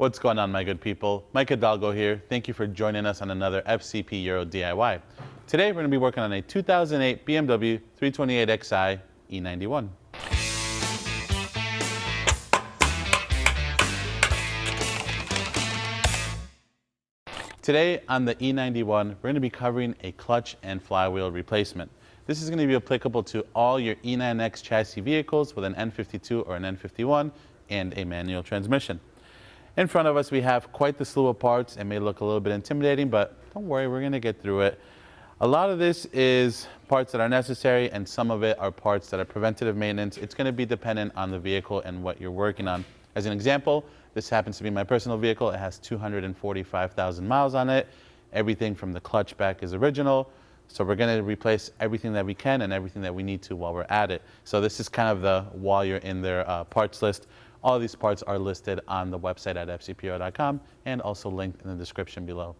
What's going on, my good people? Mike Hidalgo here. Thank you for joining us on another FCP Euro DIY. Today we're going to be working on a 2008 BMW 328xi E91. Today on the E91, we're going to be covering a clutch and flywheel replacement. This is going to be applicable to all your E9X chassis vehicles with an N52 or an N51 and a manual transmission. In front of us we have quite the slew of parts. It may look a little bit intimidating, but don't worry, we're going to get through it. A lot of this is parts that are necessary and some of it are parts that are preventative maintenance. It's going to be dependent on the vehicle and what you're working on. As an example, this happens to be my personal vehicle. It has 245,000 miles on it. Everything from the clutch back is original. So we're going to replace everything that we can and everything that we need to while we're at it. So this is kind of the while you're in their parts list. All of these parts are listed on the website at fcpo.com and also linked in the description below.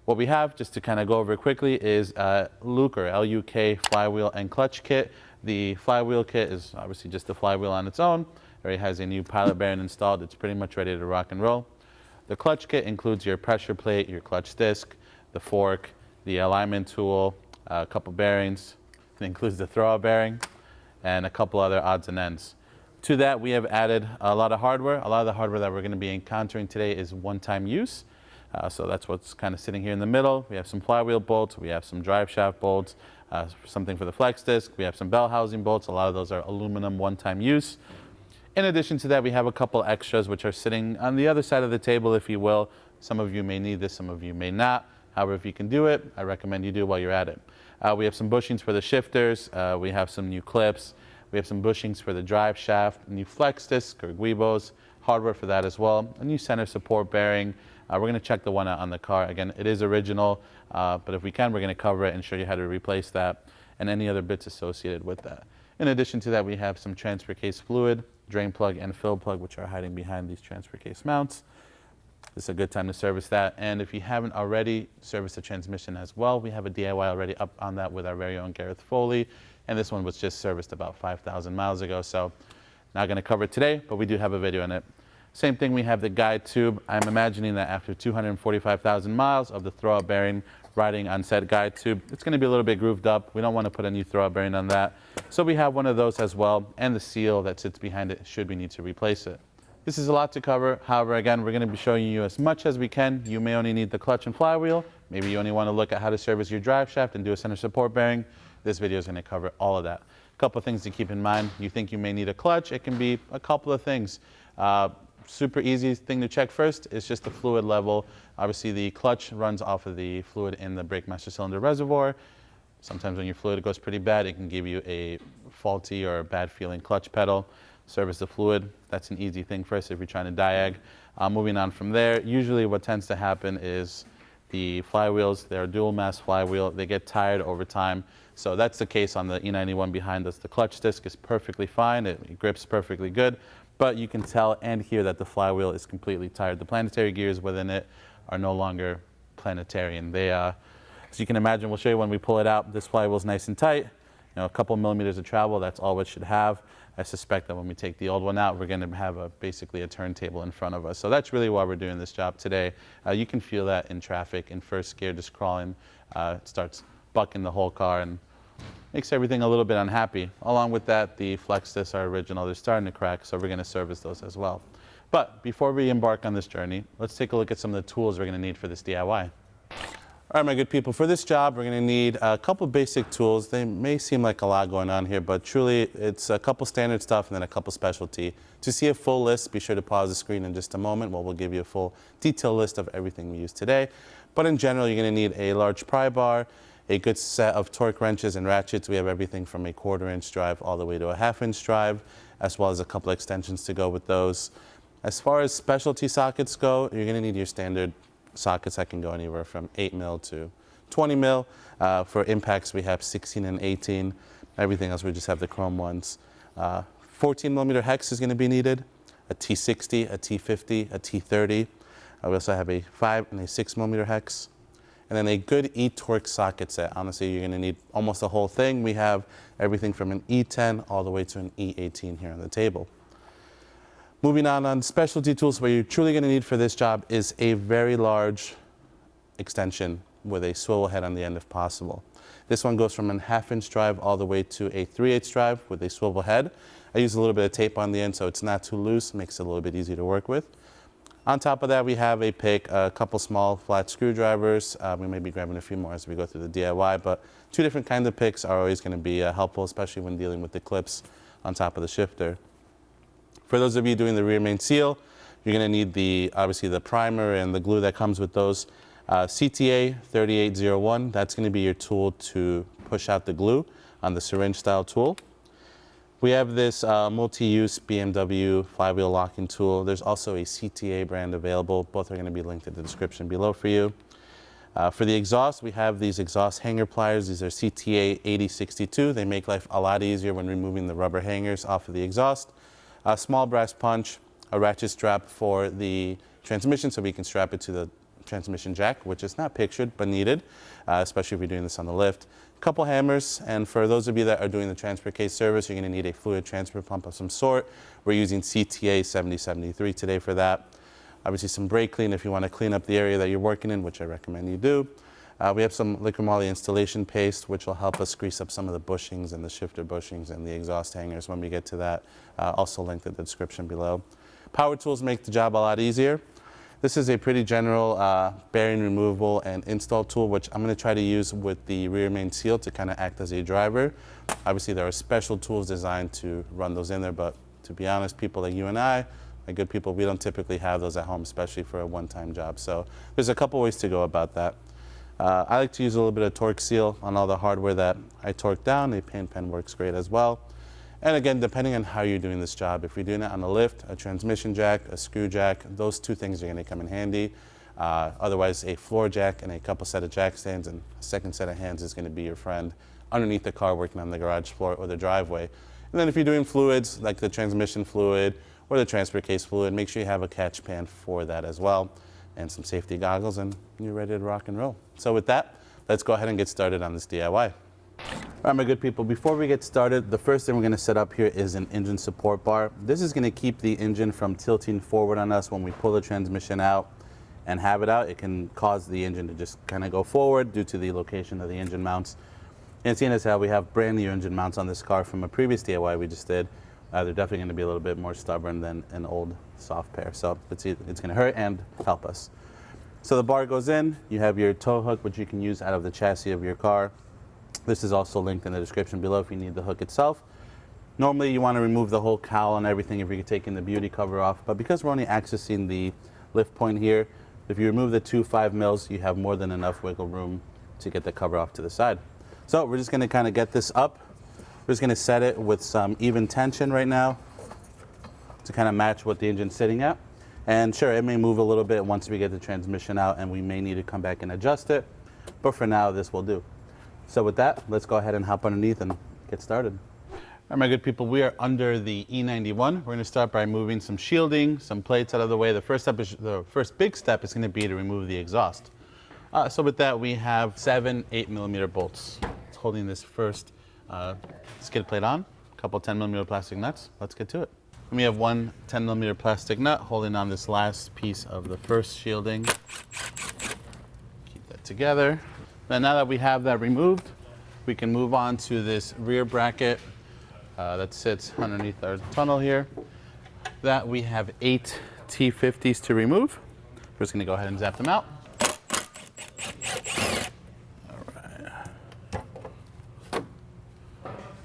What we have, just to kind of go over quickly, is Luke or LUK flywheel and clutch kit. The flywheel kit is obviously just the flywheel on its own. It already has a new pilot bearing installed. It's pretty much ready to rock and roll. The clutch kit includes your pressure plate, your clutch disc, the fork, the alignment tool, a couple bearings. It includes the throwout bearing and a couple other odds and ends. To that, we have added a lot of hardware. A lot of the hardware that we're going to be encountering today is one-time use. So that's what's kind of sitting here in the middle. We have some flywheel bolts. We have some drive shaft bolts, something for the flex disc. We have some bell housing bolts. A lot of those are aluminum one-time use. In addition to that, we have a couple extras which are sitting on the other side of the table, if you will. Some of you may need this, some of you may not. However, if you can do it, I recommend you do while you're at it. We have some bushings for the shifters. We have some new clips. We have some bushings for the drive shaft, new flex disc or guibos, hardware for that as well, a new center support bearing. We're going to check the one out on the car. Again, it is original, but if we can, we're going to cover it and show you how to replace that and any other bits associated with that. In addition to that, we have some transfer case fluid, drain plug and fill plug, which are hiding behind these transfer case mounts. This is a good time to service that. And if you haven't already serviced the transmission as well, we have a DIY already up on that with our very own Gareth Foley. And this one was just serviced about 5,000 miles ago. So not going to cover it today, but we do have a video in it. Same thing, we have the guide tube. I'm imagining that after 245,000 miles of the throwout bearing riding on said guide tube, it's going to be a little bit grooved up. We don't want to put a new throwout bearing on that. So we have one of those as well, and the seal that sits behind it should we need to replace it. This is a lot to cover. However, again, we're going to be showing you as much as we can. You may only need the clutch and flywheel. Maybe you only want to look at how to service your drive shaft and do a center support bearing. This video is going to cover all of that. A couple of things to keep in mind. You think you may need a clutch. It can be a couple of things. Super easy thing to check first is just the fluid level. Obviously, the clutch runs off of the fluid in the brake master cylinder reservoir. Sometimes when your fluid goes pretty bad, it can give you a faulty or a bad feeling clutch pedal. Service the fluid. That's an easy thing first if you're trying to diag. Moving on from there, usually what tends to happen is the flywheels, they're a dual mass flywheel. They get tired over time. So that's the case on the E91 behind us. The clutch disc is perfectly fine. It grips perfectly good. But you can tell and hear that the flywheel is completely tired. The planetary gears within it are no longer planetarian. They, as you can imagine, we'll show you when we pull it out. This flywheel is nice and tight. You know, a couple millimeters of travel, that's all it should have. I suspect that when we take the old one out, we're going to have basically a turntable in front of us. So that's really why we're doing this job today. You can feel that in traffic, in first gear, just crawling. It starts bucking the whole car and makes everything a little bit unhappy. Along with that, the flex discs are original. They're starting to crack, so we're going to service those as well. But before we embark on this journey, let's take a look at some of the tools we're going to need for this DIY. All right, my good people, for this job, we're going to need a couple basic tools. They may seem like a lot going on here, but truly it's a couple standard stuff and then a couple specialty. To see a full list, be sure to pause the screen in just a moment while we'll give you a full detailed list of everything we use today. But in general, you're going to need a large pry bar, a good set of torque wrenches and ratchets. We have everything from a 1/4 inch drive all the way to a 1/2 inch drive, as well as a couple extensions to go with those. As far as specialty sockets go, you're going to need your standard sockets that can go anywhere from 8 mil to 20 mil. For impacts, we have 16 and 18. Everything else, we just have the chrome ones. 14 millimeter hex is going to be needed, a T60, a T50, a T30. We also have a 5 and a 6 millimeter hex. And then a good E-torque socket set. Honestly, you're going to need almost the whole thing. We have everything from an E10 all the way to an E18 here on the table. Moving on specialty tools, what you're truly going to need for this job is a very large extension with a swivel head on the end if possible. This one goes from a 1/2-inch drive all the way to a 3/8 drive with a swivel head. I use a little bit of tape on the end so it's not too loose, makes it a little bit easier to work with. On top of that, we have a pick, a couple small flat screwdrivers. We may be grabbing a few more as we go through the DIY, but 2 different kinds of picks are always going to be helpful, especially when dealing with the clips on top of the shifter. For those of you doing the rear main seal, you're going to need obviously the primer and the glue that comes with those. CTA 3801, that's going to be your tool to push out the glue on the syringe style tool. We have this multi-use BMW flywheel locking tool. There's also a CTA brand available. Both are going to be linked in the description below for you. For the exhaust, we have these exhaust hanger pliers. These are CTA 8062. They make life a lot easier when removing the rubber hangers off of the exhaust. A small brass punch, a ratchet strap for the transmission so we can strap it to the transmission jack, which is not pictured but needed, especially if you're doing this on the lift. A couple hammers, and for those of you that are doing the transfer case service, you're going to need a fluid transfer pump of some sort. We're using CTA 7073 today for that. Obviously some brake clean if you want to clean up the area that you're working in, which I recommend you do. We have some liquid moly installation paste, which will help us grease up some of the bushings and the shifter bushings and the exhaust hangers when we get to that. Also linked in the description below. Power tools make the job a lot easier. This is a pretty general bearing removal and install tool, which I'm going to try to use with the rear main seal to kind of act as a driver. Obviously, there are special tools designed to run those in there, but to be honest, people like you and I, like good people, we don't typically have those at home, especially for a one-time job. So there's a couple ways to go about that. I like to use a little bit of torque seal on all the hardware that I torque down. A paint pen works great as well. And again, depending on how you're doing this job, if you're doing it on a lift, a transmission jack, a screw jack, those 2 things are going to come in handy. Otherwise, a floor jack and a couple set of jack stands and a second set of hands is going to be your friend underneath the car working on the garage floor or the driveway. And then if you're doing fluids, like the transmission fluid or the transfer case fluid, make sure you have a catch pan for that as well and some safety goggles, and you're ready to rock and roll. So with that, let's go ahead and get started on this DIY. All right, my good people, before we get started, the first thing we're going to set up here is an engine support bar. This is going to keep the engine from tilting forward on us when we pull the transmission out and have it out. It can cause the engine to just kind of go forward due to the location of the engine mounts. And seeing as how we have brand new engine mounts on this car from a previous DIY we just did, they're definitely going to be a little bit more stubborn than an old soft pair. So it's going to hurt and help us. So the bar goes in. You have your tow hook, which you can use out of the chassis of your car. This is also linked in the description below if you need the hook itself. Normally you want to remove the whole cowl and everything if you're taking the beauty cover off, but because we're only accessing the lift point here, if you remove the 2 5mm, you have more than enough wiggle room to get the cover off to the side. So we're just going to kind of get this up. We're just going to set it with some even tension right now to kind of match what the engine's sitting at. And sure, it may move a little bit once we get the transmission out and we may need to come back and adjust it, but for now this will do. So with that, let's go ahead and hop underneath and get started. All right, my good people, we are under the E91. We're going to start by moving some shielding, some plates out of the way. The first big step is going to be to remove the exhaust. So with that, we have 7 8mm bolts. It's holding this first skid plate on, a couple 10mm plastic nuts. Let's get to it. And we have 1 10mm plastic nut holding on this last piece of the first shielding. Keep that together. Now that we have that removed, we can move on to this rear bracket that sits underneath our tunnel here. That we have 8 T50s to remove. We're just going to go ahead and zap them out.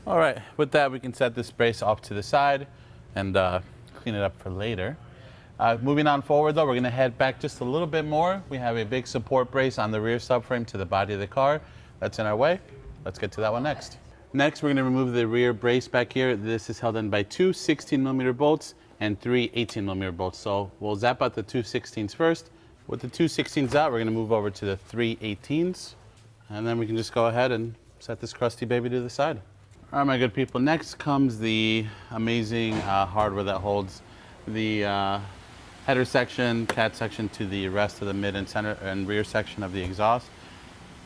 All right, with that we can set this brace off to the side and clean it up for later. Moving on forward though, we're going to head back just a little bit more. We have a big support brace on the rear subframe to the body of the car. That's in our way. Let's get to that one next. Next, we're going to remove the rear brace back here. This is held in by 2 16mm bolts and 3 18mm bolts. So we'll zap out the 2 16s first. With the 2 16s out, we're going to move over to the 3 18s. And then we can just go ahead and set this crusty baby to the side. All right, my good people, next comes the amazing hardware that holds the header section, cat section to the rest of the mid and center and rear section of the exhaust.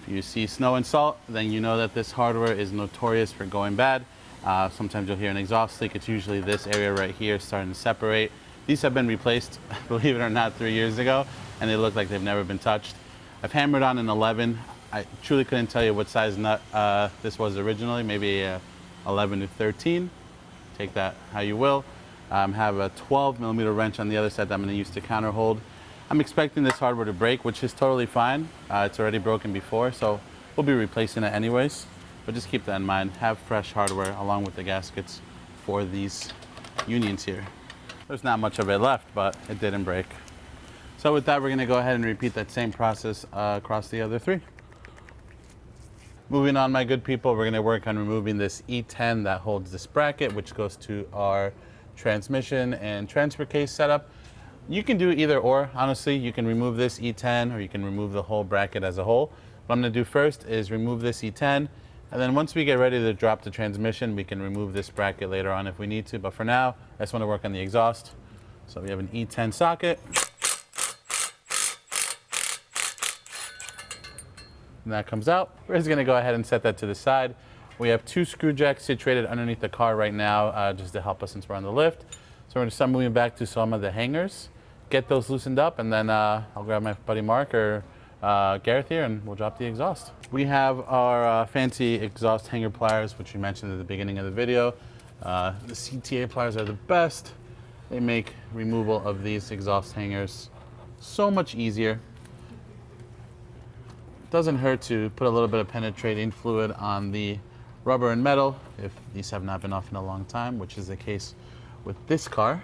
If you see snow and salt, then you know that this hardware is notorious for going bad. Sometimes you'll hear an exhaust leak. It's usually this area right here starting to separate. These have been replaced, believe it or not, 3 years ago, and they look like they've never been touched. I've hammered on an 11. I truly couldn't tell you what size nut this was originally, maybe a 11 to 13. Take that how you will. Have a 12mm wrench on the other side that I'm going to use to counter hold. I'm expecting this hardware to break, which is totally fine. It's already broken before, so we'll be replacing it anyways. But just keep that in mind. Have fresh hardware along with the gaskets for these unions here. There's not much of it left, but it didn't break. So with that, we're gonna go ahead and repeat that same process across the other 3. Moving on, my good people, we're gonna work on removing this E10 that holds this bracket, which goes to our transmission and transfer case setup. You can do either or, honestly. You can remove this E10 or you can remove the whole bracket as a whole. What I'm gonna do first is remove this E10, and then once we get ready to drop the transmission, we can remove this bracket later on if we need to. But for now, I just want to work on the exhaust. So we have an E10 socket. And that comes out. We're just going to go ahead and set that to the side. We have 2 screw jacks situated underneath the car right now, just to help us since we're on the lift. So we're going to start moving back to some of the hangers, get those loosened up, and then I'll grab my buddy Mark or Gareth here, and we'll drop the exhaust. We have our fancy exhaust hanger pliers, which we mentioned at the beginning of the video. The CTA pliers are the best. They make removal of these exhaust hangers so much easier. It doesn't hurt to put a little bit of penetrating fluid on the rubber and metal if these have not been off in a long time, which is the case with this car.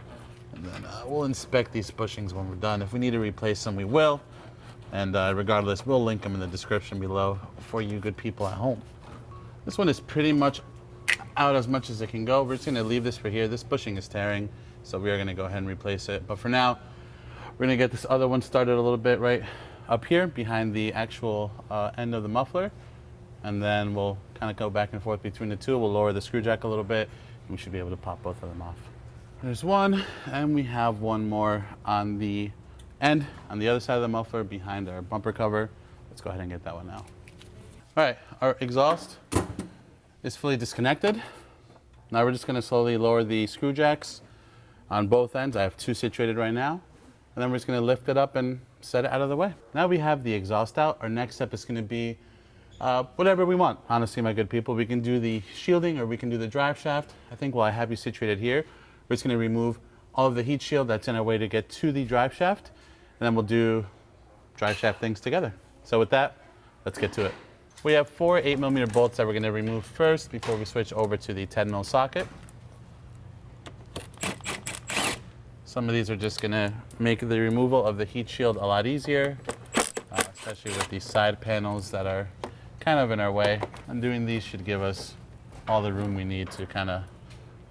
And then we'll inspect these bushings when we're done. If we need to replace them, we will. And regardless, we'll link them in the description below for you good people at home. This one is pretty much out as much as it can go. We're just gonna leave this for here. This bushing is tearing, so we are gonna go ahead and replace it. But for now, we're gonna get this other one started a little bit right up here behind the actual end of the muffler. And then we'll kind of go back and forth between the 2. We'll lower the screw jack a little bit, and we should be able to pop both of them off. There's one, and we have one more on the end on the other side of the muffler behind our bumper cover. Let's go ahead and get that one now. All right, our exhaust is fully disconnected. Now we're just gonna slowly lower the screw jacks on both ends. I have 2 situated right now. And then we're just gonna lift it up and set it out of the way. Now we have the exhaust out. Our next step is gonna be whatever we want. Honestly, my good people, we can do the shielding or we can do the drive shaft. I think while I have you situated here, we're just gonna remove all of the heat shield that's in our way to get to the drive shaft. And then we'll do drive shaft things together. So with that, let's get to it. We have 4 8mm bolts that we're gonna remove first before we switch over to the 10mm socket. Some of these are just gonna make the removal of the heat shield a lot easier, especially with these side panels that are kind of in our way. And doing these should give us all the room we need to kind of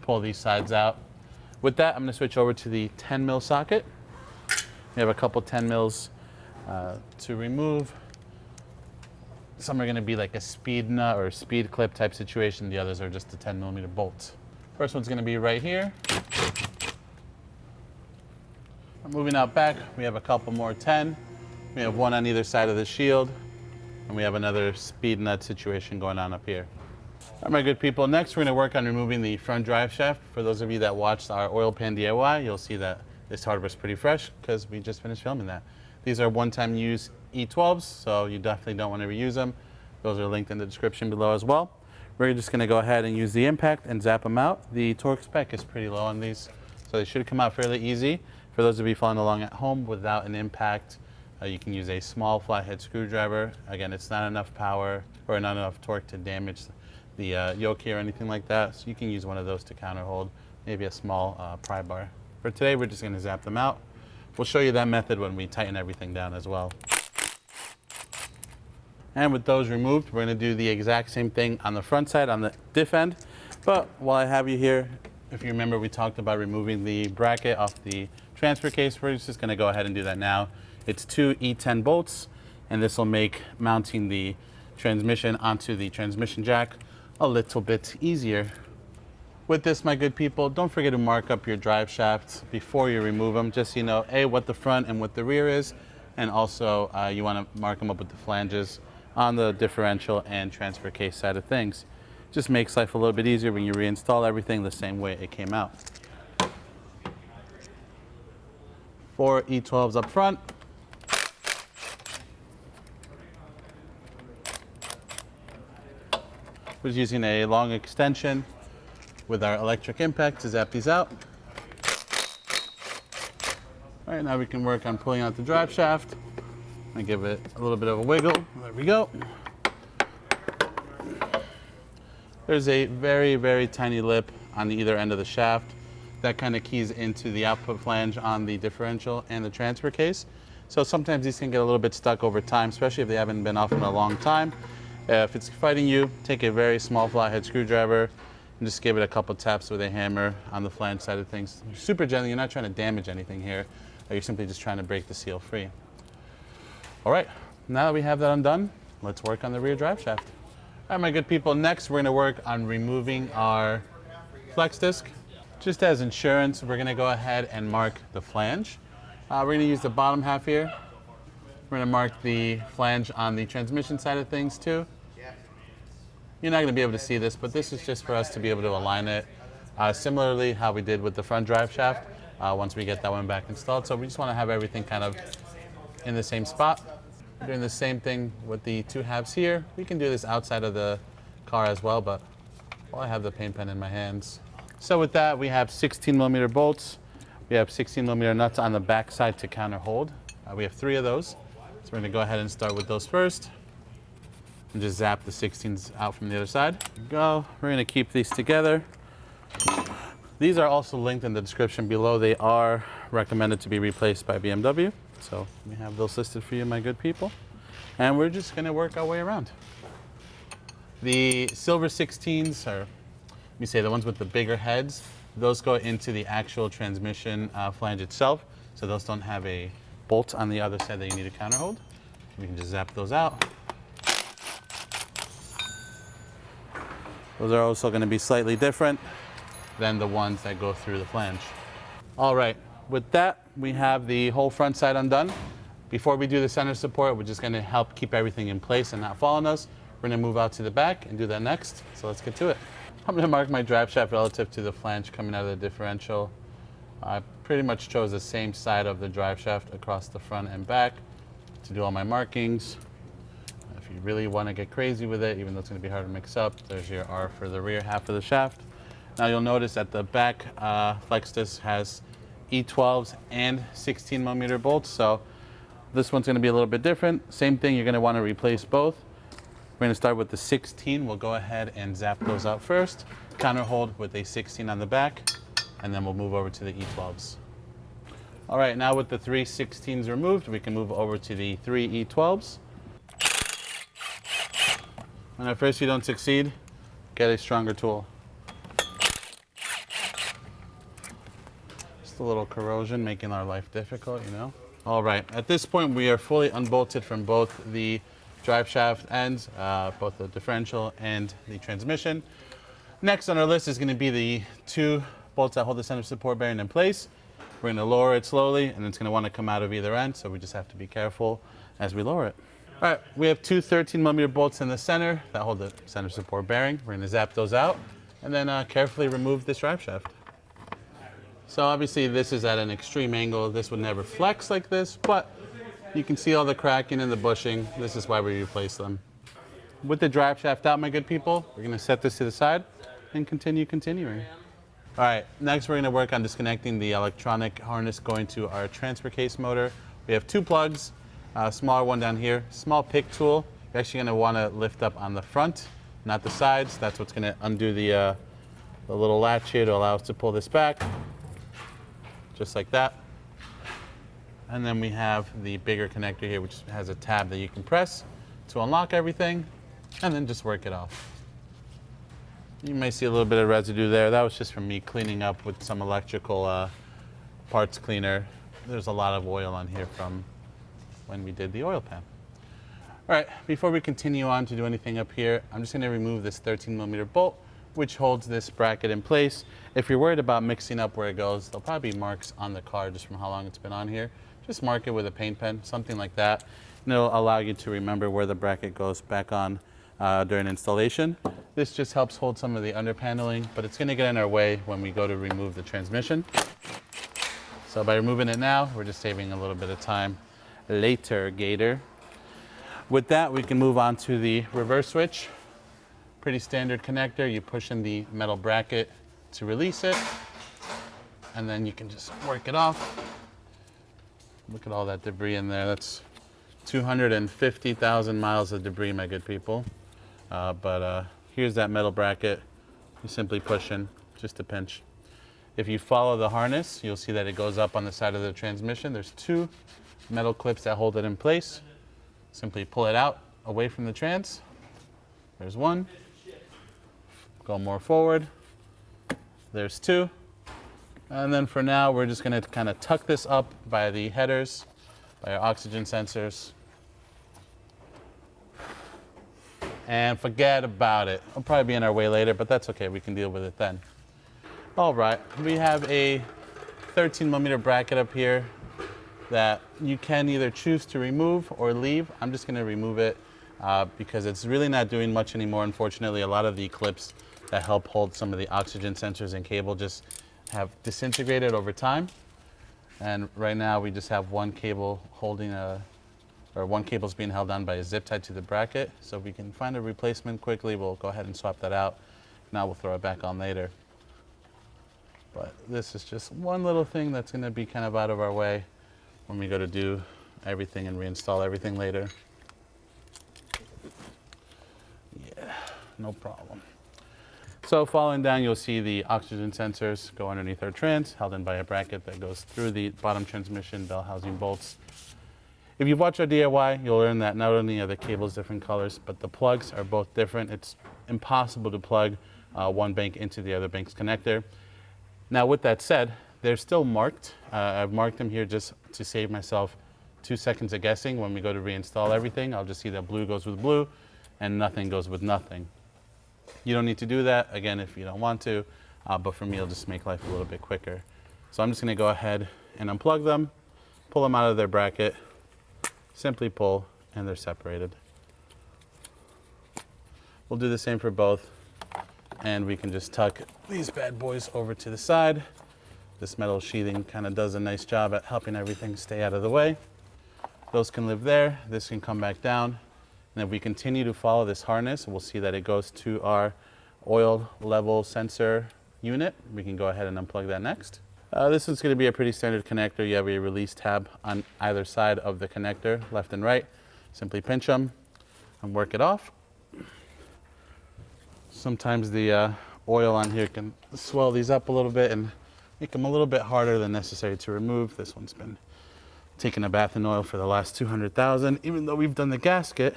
pull these sides out. With that, I'm gonna switch over to the 10mm socket. We have a couple 10mm to remove. Some are gonna be like a speed nut or speed clip type situation. The others are just the 10mm bolts. First one's gonna be right here. Moving out back, we have a couple more 10. We have one on either side of the shield, and we have another speed nut situation going on up here. All right, my good people, next we're gonna work on removing the front drive shaft. For those of you that watched our oil pan DIY, you'll see that this hardware is pretty fresh because we just finished filming that. These are one-time use E12s, so you definitely don't want to reuse them. Those are linked in the description below as well. We're just gonna go ahead and use the impact and zap them out. The torque spec is pretty low on these, so they should come out fairly easy. For those of you following along at home without an impact, you can use a small flathead screwdriver. Again, it's not enough power or not enough torque to damage the yoke here or anything like that. So you can use one of those to counter hold, maybe a small pry bar. For today, we're just gonna zap them out. We'll show you that method when we tighten everything down as well. And with those removed, we're gonna do the exact same thing on the front side, on the diff end. But while I have you here, if you remember, we talked about removing the bracket off the transfer case. We're just gonna go ahead and do that now. It's 2 E10 bolts, and this will make mounting the transmission onto the transmission jack a little bit easier. With this, my good people, don't forget to mark up your drive shafts before you remove them, just so you know, A, what the front and what the rear is, and also you wanna mark them up with the flanges on the differential and transfer case side of things. Just makes life a little bit easier when you reinstall everything the same way it came out. 4 E12s up front. We're using a long extension with our electric impact to zap these out. All right, now we can work on pulling out the drive shaft and give it a little bit of a wiggle. There we go. There's a very, very tiny lip on either end of the shaft that kind of keys into the output flange on the differential and the transfer case. So sometimes these can get a little bit stuck over time, especially if they haven't been off in a long time. If it's fighting you, take a very small flathead screwdriver and just give it a couple taps with a hammer on the flange side of things. Super gently, you're not trying to damage anything here. You're simply just trying to break the seal free. All right, now that we have that undone, let's work on the rear drive shaft. All right, my good people, next we're gonna work on removing our flex disc. Just as insurance, we're gonna go ahead and mark the flange. We're gonna use the bottom half here. We're gonna mark the flange on the transmission side of things too. You're not gonna be able to see this, but this is just for us to be able to align it. Similarly, how we did with the front drive shaft, once we get that one back installed. So we just wanna have everything kind of in the same spot. We're doing the same thing with the two halves here. We can do this outside of the car as well, but while I have the paint pen in my hands. So with that, we have 16mm bolts. We have 16mm nuts on the back side to counter hold. We have 3 of those. So we're gonna go ahead and start with those first and just zap the 16s out from the other side. There we go. We're gonna keep these together. These are also linked in the description below. They are recommended to be replaced by BMW. So we have those listed for you, my good people. And we're just gonna work our way around. The silver 16s, or let me say the ones with the bigger heads, those go into the actual transmission flange itself. So those don't have a bolt on the other side that you need to counter hold. We can just zap those out. Those are also gonna be slightly different than the ones that go through the flange. All right, with that, we have the whole front side undone. Before we do the center support, we're just gonna help keep everything in place and not fall on us. We're gonna move out to the back and do that next. So let's get to it. I'm gonna mark my drive shaft relative to the flange coming out of the differential. I pretty much chose the same side of the drive shaft across the front and back to do all my markings. If you really wanna get crazy with it, even though it's gonna be hard to mix up, there's your R for the rear half of the shaft. Now you'll notice that the back flex disc has E12s and 16mm bolts, so this one's gonna be a little bit different. Same thing, you're gonna wanna replace both. We're gonna start with the 16. We'll go ahead and zap those out first. Counter hold with a 16 on the back, and then we'll move over to the E12s. All right, now with the 3 16s removed, we can move over to the 3 E12s. When at first you don't succeed, get a stronger tool. Just a little corrosion making our life difficult, you know? All right, at this point we are fully unbolted from both the drive shaft ends, both the differential and the transmission. Next on our list is going to be the 2 bolts that hold the center support bearing in place. We're going to lower it slowly, and it's going to want to come out of either end, so we just have to be careful as we lower it. All right, we have 2 13mm bolts in the center that hold the center support bearing. We're going to zap those out, and then carefully remove this drive shaft. So obviously this is at an extreme angle. This would never flex like this, but you can see all the cracking and the bushing. This is why we replace them. With the drive shaft out, my good people, we're gonna set this to the side and continuing. All right, next we're gonna work on disconnecting the electronic harness going to our transfer case motor. We have 2 plugs, a smaller one down here, small pick tool. You're actually gonna wanna lift up on the front, not the sides. That's what's gonna undo the little latch here to allow us to pull this back, just like that. And then we have the bigger connector here, which has a tab that you can press to unlock everything, and then just work it off. You may see a little bit of residue there. That was just from me cleaning up with some electrical parts cleaner. There's a lot of oil on here from when we did the oil pan. All right, before we continue on to do anything up here, I'm just gonna remove this 13mm bolt, which holds this bracket in place. If you're worried about mixing up where it goes, there'll probably be marks on the car just from how long it's been on here. Just mark it with a paint pen, something like that, and it'll allow you to remember where the bracket goes back on during installation. This just helps hold some of the under paneling, but it's gonna get in our way when we go to remove the transmission. So by removing it now, we're just saving a little bit of time later, Gator. With that, we can move on to the reverse switch. Pretty standard connector. You push in the metal bracket to release it, and then you can just work it off. Look at all that debris in there. That's 250,000 miles of debris, my good people. Here's that metal bracket. You simply push in, just a pinch. If you follow the harness, you'll see that it goes up on the side of the transmission. There's two metal clips that hold it in place. Simply pull it out away from the trans. There's one. Go more forward. There's two. And then for now, we're just gonna kind of tuck this up by the headers, by our oxygen sensors. And forget about it. It'll probably be in our way later, but that's okay. We can deal with it then. All right, we have a 13mm bracket up here that you can either choose to remove or leave. I'm just gonna remove it because it's really not doing much anymore. Unfortunately, a lot of the clips that help hold some of the oxygen sensors and cable just have disintegrated over time. And right now we just have one cable holding one cable's being held on by a zip tied to the bracket. So if we can find a replacement quickly, we'll go ahead and swap that out. Now we'll throw it back on later. But this is just one little thing that's gonna be kind of out of our way when we go to do everything and reinstall everything later. Yeah, no problem. So following down, you'll see the oxygen sensors go underneath our trans, held in by a bracket that goes through the bottom transmission bell housing bolts. If you've watched our DIY, you'll learn that not only are the cables different colors, but the plugs are both different. It's impossible to plug one bank into the other bank's connector. Now with that said, they're still marked. I've marked them here just to save myself 2 seconds of guessing. When we go to reinstall everything, I'll just see that blue goes with blue and nothing goes with nothing. You don't need to do that, again, if you don't want to, but for me, it'll just make life a little bit quicker. So I'm just gonna go ahead and unplug them, pull them out of their bracket, simply pull, and they're separated. We'll do the same for both, and we can just tuck these bad boys over to the side. This metal sheathing kind of does a nice job at helping everything stay out of the way. Those can live there, this can come back down. And if we continue to follow this harness, we'll see that it goes to our oil level sensor unit. We can go ahead and unplug that next. This is going to be a pretty standard connector. You have a release tab on either side of the connector, left and right. Simply pinch them and work it off. Sometimes the oil on here can swell these up a little bit and make them a little bit harder than necessary to remove. This one's been taking a bath in oil for the last 200,000, even though we've done the gasket.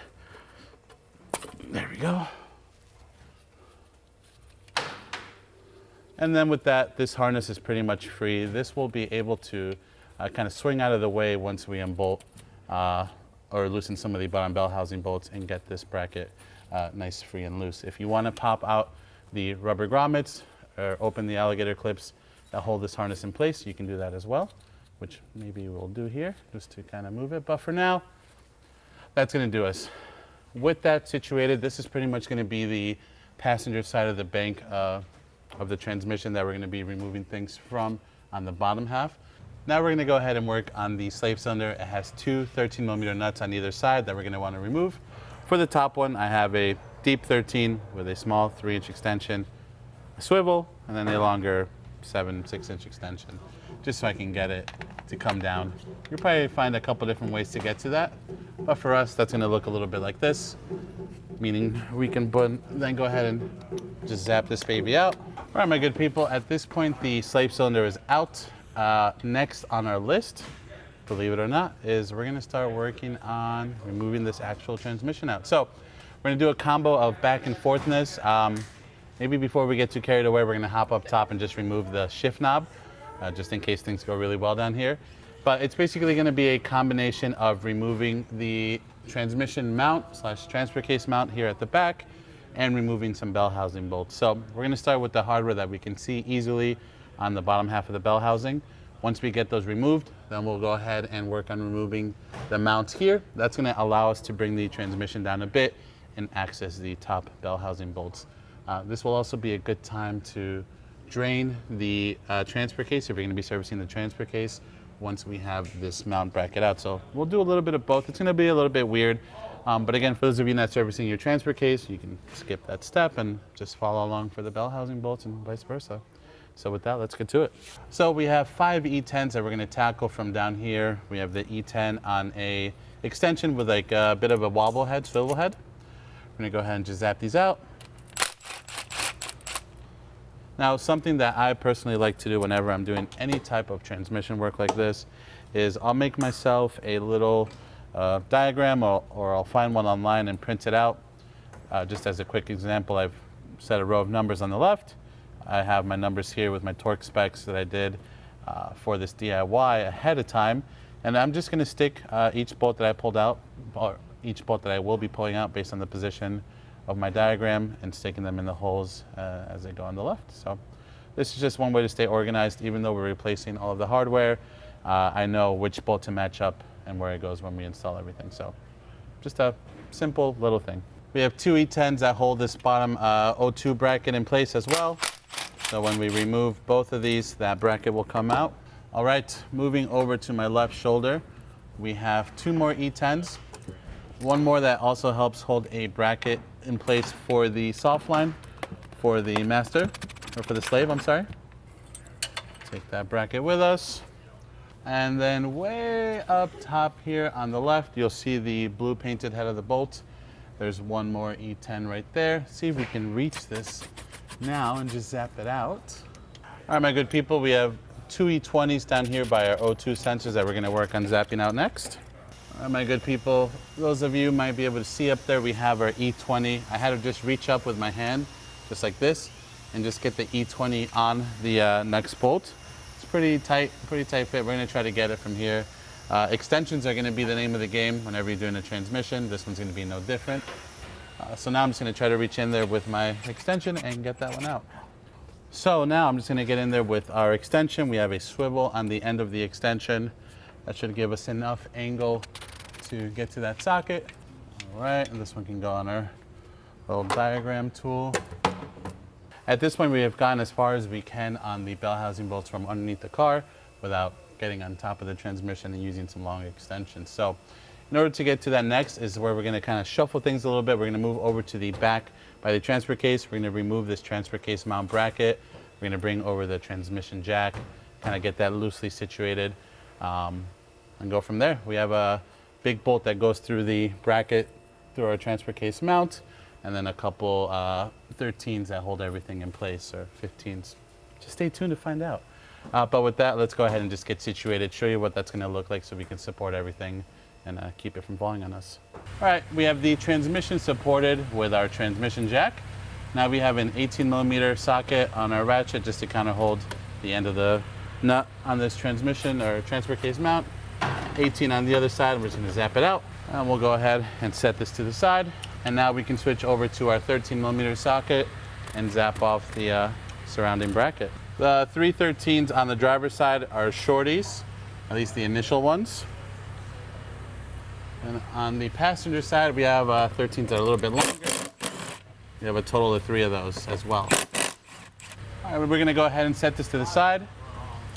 There we go. And then with that, this harness is pretty much free. This will be able to kind of swing out of the way once we unbolt or loosen some of the bottom bell housing bolts and get this bracket nice, free, and loose. If you want to pop out the rubber grommets or open the alligator clips that hold this harness in place, you can do that as well, which maybe we'll do here just to kind of move it. But for now, that's going to do us. With that situated, this is pretty much going to be the passenger side of the bank of the transmission that we're going to be removing things from on the bottom half. Now we're going to go ahead and work on the slave cylinder. It has two 13mm nuts on either side that we're going to want to remove. For the top one, I have a deep 13 with a small 3-inch extension, a swivel, and then a longer 6-inch extension, just so I can get it to come down. You'll probably find a couple different ways to get to that, but for us, that's going to look a little bit like this, meaning we can then go ahead and just zap this baby out. All right, my good people, at this point, the slave cylinder is out. Next on our list, believe it or not, is we're going to start working on removing this actual transmission out. So we're going to do a combo of back and forthness. Maybe before we get too carried away, we're going to hop up top and just remove the shift knob, just in case things go really well down here. But it's basically going to be a combination of removing the transmission mount / transfer case mount here at the back and removing some bell housing bolts. So we're going to start with the hardware that we can see easily on the bottom half of the bell housing. Once we get those removed, then we'll go ahead and work on removing the mounts here. That's going to allow us to bring the transmission down a bit and access the top bell housing bolts. This will also be a good time to drain the transfer case if you're going to be servicing the transfer case once we have this mount bracket out. So we'll do a little bit of both. It's going to be a little bit weird. But again, for those of you not servicing your transfer case, you can skip that step and just follow along for the bell housing bolts and vice versa. So with that, let's get to it. So we have 5 E10s that we're going to tackle from down here. We have the E10 on a extension with like a bit of a wobble head, swivel head. We're going to go ahead and just zap these out. Now, something that I personally like to do whenever I'm doing any type of transmission work like this is I'll make myself a little diagram or I'll find one online and print it out. Just as a quick example, I've set a row of numbers on the left. I have my numbers here with my torque specs that I did for this DIY ahead of time. And I'm just going to stick each bolt that I pulled out, or each bolt that I will be pulling out based on the position of my diagram, and sticking them in the holes as they go on the left. So this is just one way to stay organized. Even though we're replacing all of the hardware, I know which bolt to match up and where it goes when we install everything. So just a simple little thing. We have 2 E10s that hold this bottom O2 bracket in place as well. So when we remove both of these, that bracket will come out. All right, moving over to my left shoulder, we have 2 more E10s. One more that also helps hold a bracket in place for the soft line for the master, or for the slave, I'm sorry. Take that bracket with us. And then way up top here on the left, you'll see the blue painted head of the bolt. There's one more E10 right there. See if we can reach this now and just zap it out. All right, my good people, we have 2 E20s down here by our O2 sensors that we're gonna work on zapping out next. All right, my good people, those of you might be able to see up there, we have our E20. I had to just reach up with my hand, just like this, and just get the E20 on the next bolt. It's pretty tight fit. We're gonna try to get it from here. Extensions are gonna be the name of the game whenever you're doing a transmission. This one's gonna be no different. So now I'm just gonna try to reach in there with my extension and get that one out. So now I'm just gonna get in there with our extension. We have a swivel on the end of the extension. That should give us enough angle to get to that socket. All right, and this one can go on our little diagram tool. At this point, we have gotten as far as we can on the bell housing bolts from underneath the car without getting on top of the transmission and using some long extensions. So in order to get to that next is where we're gonna kind of shuffle things a little bit. We're gonna move over to the back by the transfer case. We're gonna remove this transfer case mount bracket. We're gonna bring over the transmission jack, kind of get that loosely situated, and go from there. We have a big bolt that goes through the bracket through our transfer case mount, and then a couple 13s that hold everything in place, or 15s. Just stay tuned to find out. But with that, let's go ahead and just get situated, show you what that's gonna look like so we can support everything and keep it from falling on us. All right, we have the transmission supported with our transmission jack. Now we have an 18mm socket on our ratchet just to kind of hold the end of the nut on this transmission or transfer case mount. 18 on the other side. We're just going to zap it out, and we'll go ahead and set this to the side. And now we can switch over to our 13mm socket and zap off the surrounding bracket. The 3 13s on the driver's side are shorties, at least the initial ones. And on the passenger side, we have 13s that are a little bit longer. We have a total of 3 of those as well. All right, we're going to go ahead and set this to the side,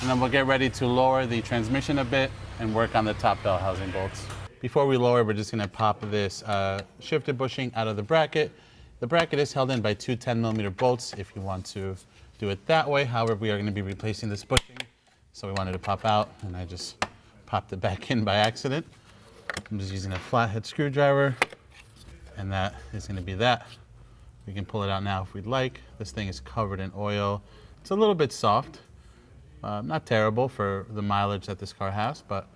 and then we'll get ready to lower the transmission a bit and work on the top bell housing bolts. Before we lower, we're just gonna pop this shifter bushing out of the bracket. The bracket is held in by 2 10mm bolts if you want to do it that way. However, we are gonna be replacing this bushing, so we wanted to pop out, and I just popped it back in by accident. I'm just using a flathead screwdriver, and that is gonna be that. We can pull it out now if we'd like. This thing is covered in oil. It's a little bit soft. Not terrible for the mileage that this car has, but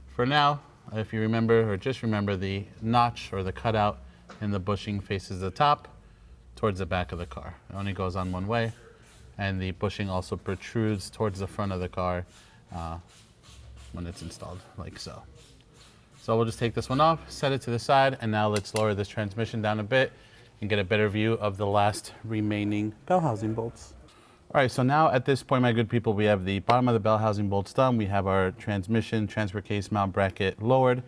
for now, if you remember, or just remember, the notch or the cutout in the bushing faces the top towards the back of the car. It only goes on one way, and the bushing also protrudes towards the front of the car when it's installed, like so. So we'll just take this one off, set it to the side, and now let's lower this transmission down a bit and get a better view of the last remaining bell housing bolts. All right, so now at this point, my good people, we have the bottom of the bell housing bolts done. We have our transmission transfer case mount bracket lowered.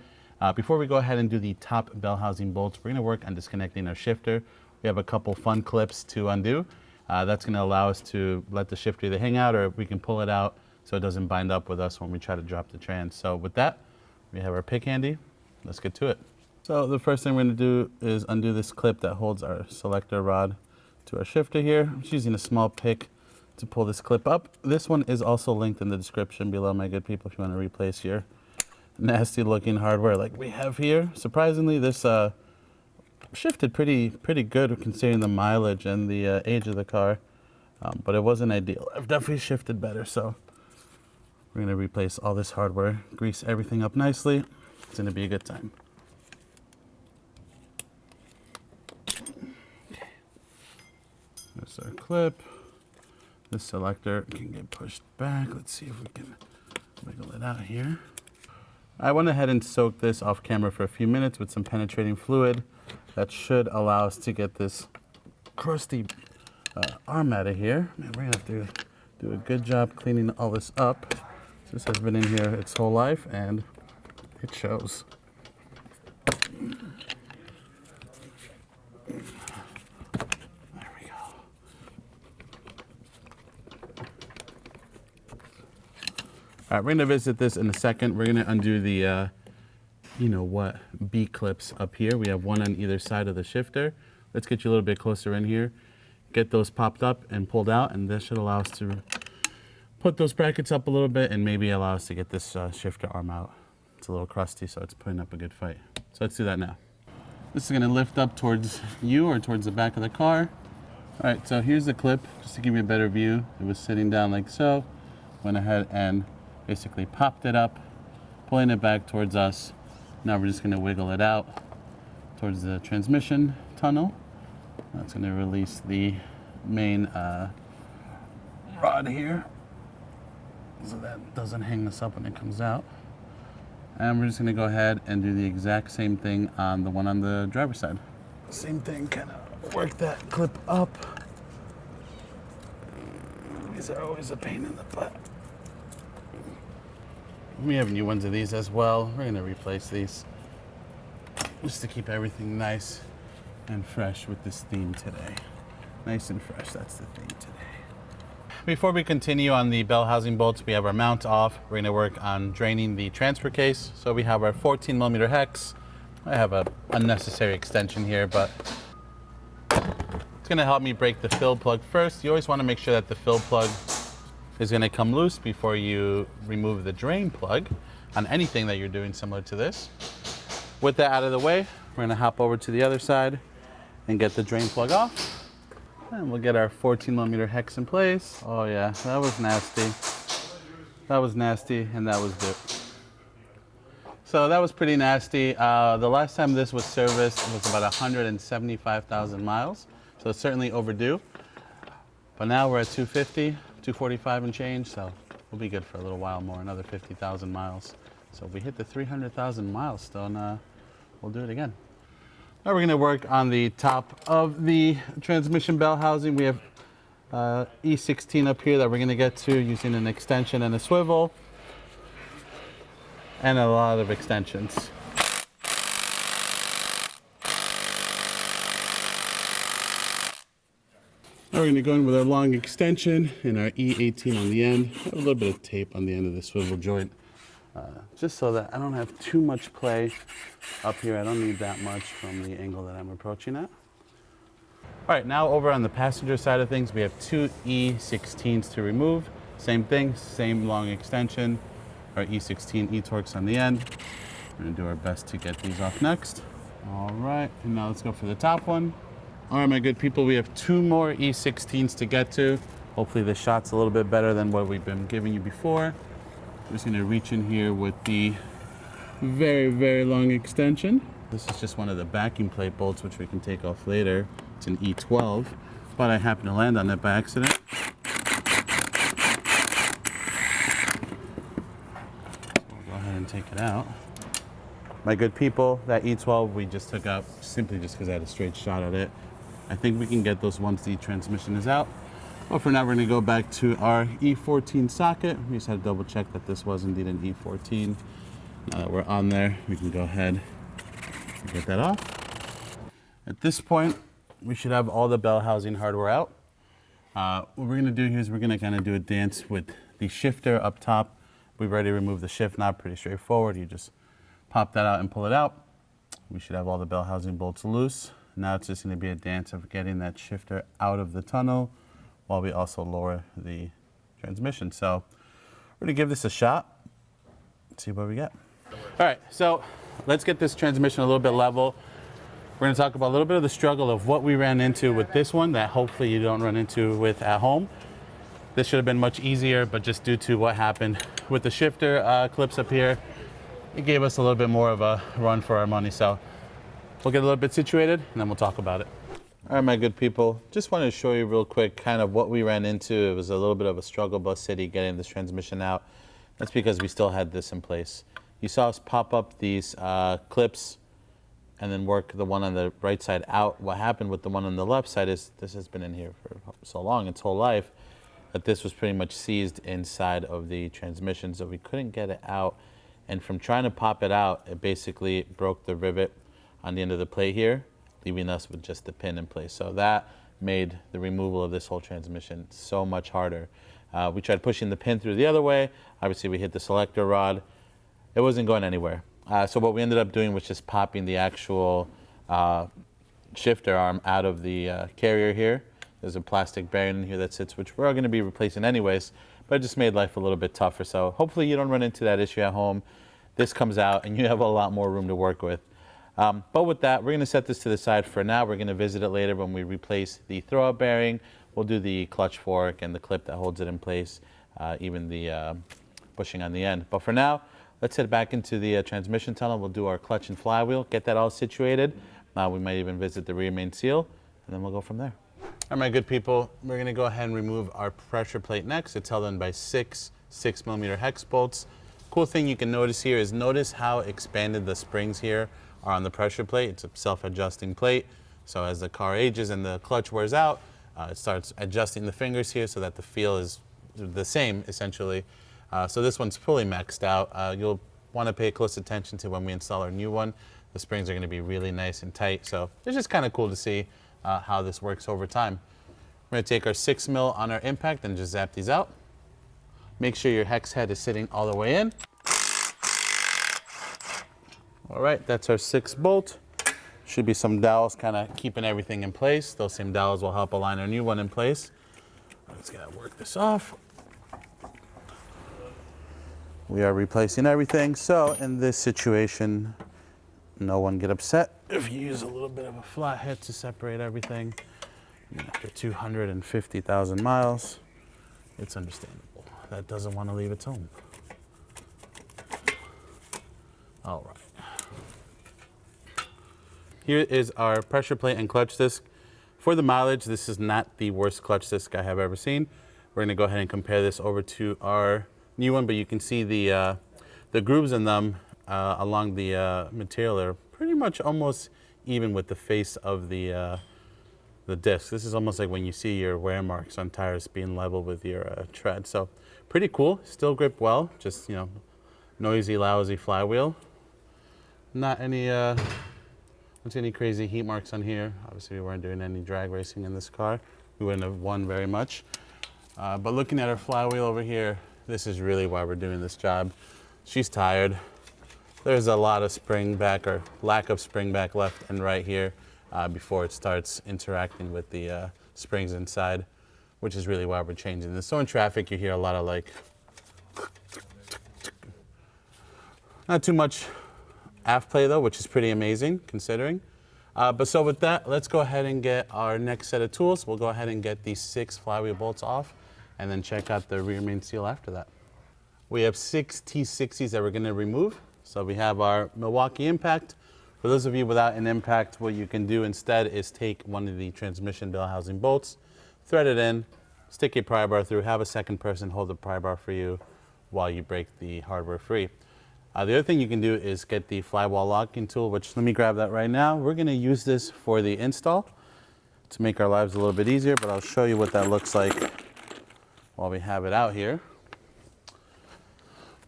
Before we go ahead and do the top bell housing bolts, we're gonna work on disconnecting our shifter. We have a couple fun clips to undo. That's going to allow us to let the shifter either hang out or we can pull it out so it doesn't bind up with us when we try to drop the trans. So with that, we have our pick handy. Let's get to it. So the first thing we're going to do is undo this clip that holds our selector rod to our shifter here. I'm just using a small pick to pull this clip up. This one is also linked in the description below, my good people, if you want to replace your nasty looking hardware like we have here. Surprisingly, this shifted pretty good considering the mileage and the age of the car, but it wasn't ideal. I've definitely shifted better, so we're gonna replace all this hardware, grease everything up nicely. It's gonna be a good time. Okay. There's our clip. This selector can get pushed back. Let's see if we can wiggle it out here. I went ahead and soaked this off camera for a few minutes with some penetrating fluid. That should allow us to get this crusty arm out of here. Man, we're gonna have to do a good job cleaning all this up. This has been in here its whole life and it shows. There we go. All right, we're gonna visit this in a second. We're gonna undo the you know what, B clips up here. We have one on either side of the shifter. Let's get you a little bit closer in here. Get those popped up and pulled out, and this should allow us to put those brackets up a little bit and maybe allow us to get this shifter arm out. It's a little crusty, so it's putting up a good fight. So let's do that now. This is gonna lift up towards you or towards the back of the car. All right, so here's the clip, just to give you a better view. It was sitting down like so. Went ahead and basically popped it up, pulling it back towards us. Now we're just going to wiggle it out towards the transmission tunnel. That's going to release the main rod here so that doesn't hang us up when it comes out. And we're just going to go ahead and do the exact same thing on the one on the driver's side. Same thing, kind of work that clip up. These are always a pain in the butt. We have new ones of these as well. We're gonna replace these just to keep everything nice and fresh with this theme today. Nice and fresh, that's the theme today. Before we continue on the bell housing bolts, we have our mount off. We're gonna work on draining the transfer case. So we have our 14mm hex. I have an unnecessary extension here, but it's gonna help me break the fill plug first. You always wanna make sure that the fill plug is going to come loose before you remove the drain plug on anything that you're doing similar to this. With that out of the way, we're going to hop over to the other side and get the drain plug off. And we'll get our 14mm hex in place. Oh yeah, that was nasty. That was nasty, and that was good. So that was pretty nasty. The last time this was serviced was about 175,000 miles. So it's certainly overdue. But now we're at 245 and change, so we'll be good for a little while more, another 50,000 miles. So if we hit the 300,000 milestone, we'll do it again. Now we're gonna work on the top of the transmission bell housing. We have E16 up here that we're gonna get to using an extension and a swivel, and a lot of extensions. Now we're going to go in with our long extension and our E18 on the end. A little bit of tape on the end of the swivel joint, just so that I don't have too much play up here. I don't need that much from the angle that I'm approaching at. All right, now over on the passenger side of things, we have two E16s to remove. Same thing, same long extension. Our E16 E-Torx on the end. We're going to do our best to get these off next. All right, and now let's go for the top one. All right, my good people, we have two more E16s to get to. Hopefully the shot's a little bit better than what we've been giving you before. I'm just gonna reach in here with the very long extension. This is just one of the backing plate bolts, which we can take off later. It's an E12, but I happened to land on it by accident. So we'll go ahead and take it out. My good people, that E12 we just took out simply just because I had a straight shot at it. I think we can get those once the transmission is out. But for now, we're gonna go back to our E14 socket. We just had to double check that this was indeed an E14. Now that we're on there, we can go ahead and get that off. At this point, we should have all the bell housing hardware out. What we're gonna do here is we're gonna kind of do a dance with the shifter up top. We've already removed the shift knob, pretty straightforward. You just pop that out and pull it out. We should have all the bell housing bolts loose. Now it's just gonna be a dance of getting that shifter out of the tunnel while we also lower the transmission. So we're gonna give this a shot, see what we get. All right, so let's get this transmission a little bit level. We're gonna talk about a little bit of the struggle of what we ran into with this one that hopefully you don't run into with at home. This should have been much easier, but just due to what happened with the shifter clips up here, it gave us a little bit more of a run for our money. So we'll get a little bit situated and then we'll talk about it. All right, my good people, just wanted to show you real quick kind of what we ran into. It was a little bit of a struggle bus city getting this transmission out. That's because we still had this in place. You saw us pop up these clips and then work the one on the right side out. What happened with the one on the left side is this has been in here for so long, its whole life, that this was pretty much seized inside of the transmission, so we couldn't get it out. And from trying to pop it out, it basically broke the rivet on the end of the plate here, leaving us with just the pin in place. So that made the removal of this whole transmission so much harder. We tried pushing the pin through the other way. Obviously, we hit the selector rod. It wasn't going anywhere. So what we ended up doing was just popping the actual shifter arm out of the carrier here. There's a plastic bearing in here that sits, which we're going to be replacing anyways, but it just made life a little bit tougher. So hopefully you don't run into that issue at home. This comes out and you have a lot more room to work with. But with that, we're going to set this to the side for now. We're going to visit it later when we replace the throwout bearing. We'll do the clutch fork and the clip that holds it in place, even the bushing on the end. But for now, let's head back into the transmission tunnel. We'll do our clutch and flywheel, get that all situated. We might even visit the rear main seal, and then we'll go from there. All right, my good people, we're going to go ahead and remove our pressure plate next. It's held in by 6mm hex bolts. Cool thing you can notice here is notice how expanded the springs here are on the pressure plate. It's a self-adjusting plate. So as the car ages and the clutch wears out, it starts adjusting the fingers here so that the feel is the same, essentially. So this one's fully maxed out. You'll want to pay close attention to when we install our new one. The springs are going to be really nice and tight. So it's just kind of cool to see how this works over time. We're going to take our 6mm on our impact and just zap these out. Make sure your hex head is sitting all the way in. All right, that's our 6 bolt. Should be some dowels kind of keeping everything in place. Those same dowels will help align our new one in place. Let's get work this off. We are replacing everything. So in this situation, no one get upset if you use a little bit of a flathead to separate everything. After 250,000 miles, it's understandable. That doesn't want to leave its home. All right. Here is our pressure plate and clutch disc. For the mileage, this is not the worst clutch disc I have ever seen. We're going to go ahead and compare this over to our new one, but you can see the grooves in them along the material are pretty much almost even with the face of the disc. This is almost like when you see your wear marks on tires being level with your tread. So pretty cool. Still grip well. Just, you know, noisy, lousy flywheel. Not any don't see any crazy heat marks on here. Obviously, we weren't doing any drag racing in this car. We wouldn't have won very much. But looking at our flywheel over here, this is really why we're doing this job. She's tired. There's a lot of spring back or lack of spring back left and right here before it starts interacting with the springs inside, which is really why we're changing this. So in traffic, you hear a lot of like, not too much aft play though, which is pretty amazing considering. But so with that, let's go ahead and get our next set of tools. We'll go ahead and get these 6 flywheel bolts off and then check out the rear main seal after that. We have 6 T60s that we're gonna remove. So we have our Milwaukee impact. For those of you without an impact, what you can do instead is take one of the transmission bell housing bolts, thread it in, stick a pry bar through, have a second person hold the pry bar for you while you break the hardware free. The other thing you can do is get the flywheel locking tool, which let me grab that right now. We're gonna use this for the install to make our lives a little bit easier, but I'll show you what that looks like while we have it out here.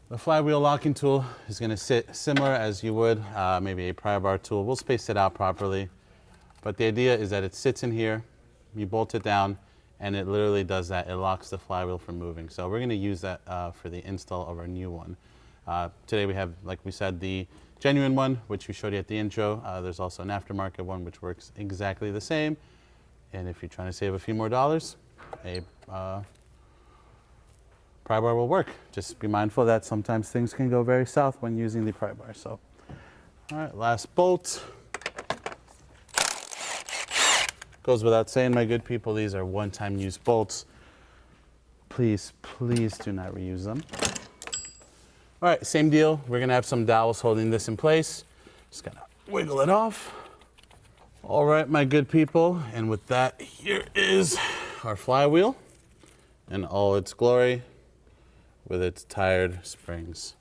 The flywheel locking tool is gonna sit similar as you would maybe a pry bar tool. We'll space it out properly, but the idea is that it sits in here, you bolt it down, and it literally does that. It locks the flywheel from moving. So we're going to use that for the install of our new one. Today we have, like we said, the genuine one, which we showed you at the intro. There's also an aftermarket one, which works exactly the same. And if you're trying to save a few more dollars, a pry bar will work. Just be mindful that sometimes things can go very south when using the pry bar. So, all right, last bolt. Goes without saying, my good people, these are one-time use bolts. Please, please do not reuse them. All right, same deal. We're gonna have some dowels holding this in place. Just gonna wiggle it off. All right, my good people, and with that, here is our flywheel in all its glory with its tired springs.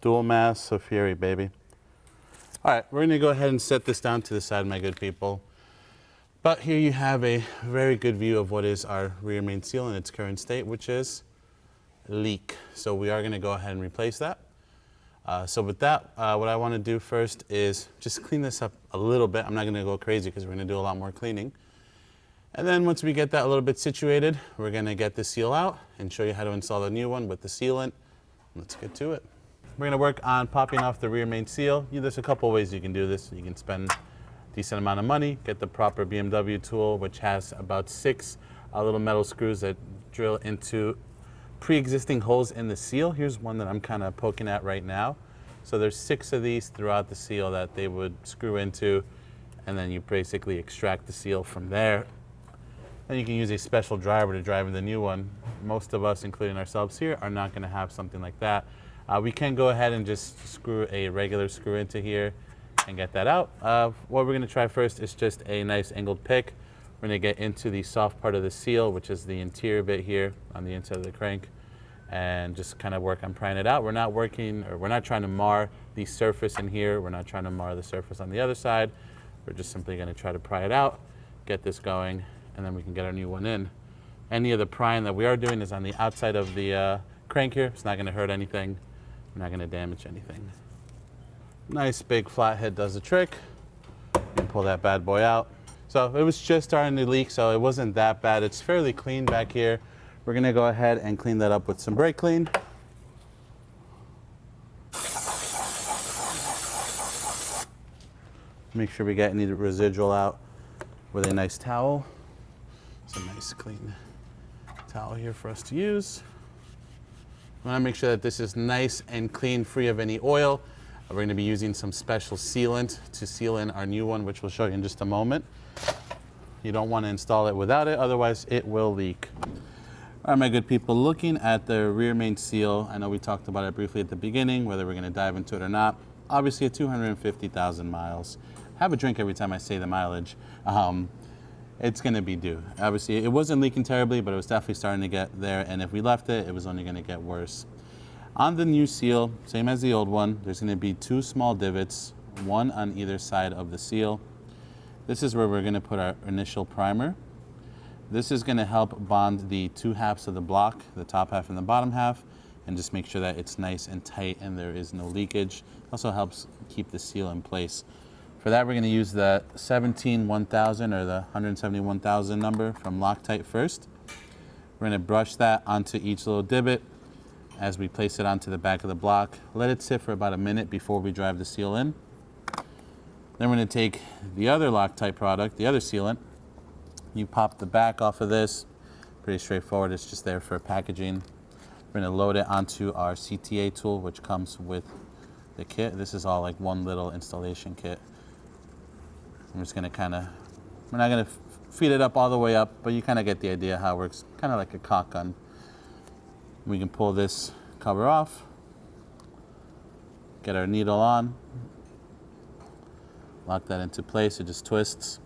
Dual mass of fury, baby. All right, we're gonna go ahead and set this down to the side, my good people. But here you have a very good view of what is our rear main seal in its current state, which is leak. So we are gonna go ahead and replace that. So with that, what I wanna do first is just clean this up a little bit. I'm not gonna go crazy because we're gonna do a lot more cleaning. And then once we get that a little bit situated, we're gonna get the seal out and show you how to install the new one with the sealant. Let's get to it. We're gonna work on popping off the rear main seal. There's a couple ways you can do this. You can spend decent amount of money, get the proper BMW tool, which has about 6 little metal screws that drill into pre-existing holes in the seal. Here's one that I'm kind of poking at right now. So there's 6 of these throughout the seal that they would screw into, and then you basically extract the seal from there. Then you can use a special driver to drive in the new one. Most of us, including ourselves here, are not going to have something like that. We can go ahead and just screw a regular screw into here and get that out. What we're going to try first is just a nice angled pick. We're going to get into the soft part of the seal, which is the interior bit here on the inside of the crank, and just kind of work on prying it out. We're not trying to mar the surface in here. We're not trying to mar the surface on the other side. We're just simply going to try to pry it out, get this going, and then we can get our new one in. Any of the prying that we are doing is on the outside of the crank here. It's not going to hurt anything. We're not going to damage anything. Nice big flathead does the trick. You can pull that bad boy out. So it was just starting to leak, so it wasn't that bad. It's fairly clean back here. We're gonna go ahead and clean that up with some brake clean. Make sure we get any residual out with a nice towel. It's a nice clean towel here for us to use. I wanna make sure that this is nice and clean, free of any oil. We're going to be using some special sealant to seal in our new one, which we'll show you in just a moment. You don't want to install it without it, otherwise it will leak. All right, my good people, looking at the rear main seal, I know we talked about it briefly at the beginning, whether we're going to dive into it or not. Obviously at 250,000 miles. Have a drink every time I say the mileage. It's going to be due. Obviously, it wasn't leaking terribly, but it was definitely starting to get there, and if we left it, it was only going to get worse. On the new seal, same as the old one, there's going to be 2 small divots, one on either side of the seal. This is where we're going to put our initial primer. This is going to help bond the 2 halves of the block, the top half and the bottom half, and just make sure that it's nice and tight and there is no leakage. Also helps keep the seal in place. For that, we're going to use the 17-1000 or the 171,000 number from Loctite first. We're going to brush that onto each little divot as we place it onto the back of the block. Let it sit for about a minute before we drive the seal in. Then we're going to take the other Loctite product, the other sealant. You pop the back off of this. Pretty straightforward, it's just there for packaging. We're going to load it onto our CTA tool, which comes with the kit. This is all like one little installation kit. I'm just going to we're not going to feed it up all the way up, but you kind of get the idea how it works, kind of like a caulk gun. We can pull this cover off, get our needle on, lock that into place, it just twists.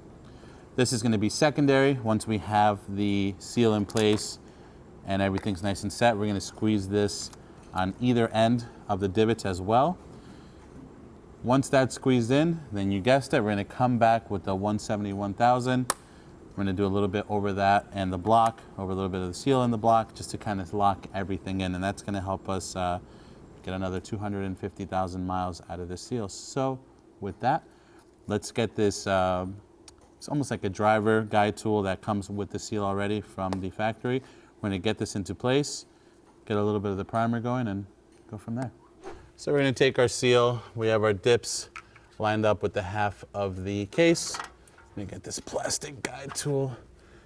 This is going to be secondary. Once we have the seal in place and everything's nice and set, we're going to squeeze this on either end of the divots as well. Once that's squeezed in, then you guessed it, we're going to come back with the 171,000. We're going to do a little bit over that and the block, over a little bit of the seal in the block, just to kind of lock everything in. And that's going to help us get another 250,000 miles out of the seal. So with that, let's get this It's almost like a driver guide tool that comes with the seal already from the factory. We're going to get this into place, get a little bit of the primer going, and go from there. So we're going to take our seal. We have our dips lined up with the half of the case. I'm going to get this plastic guide tool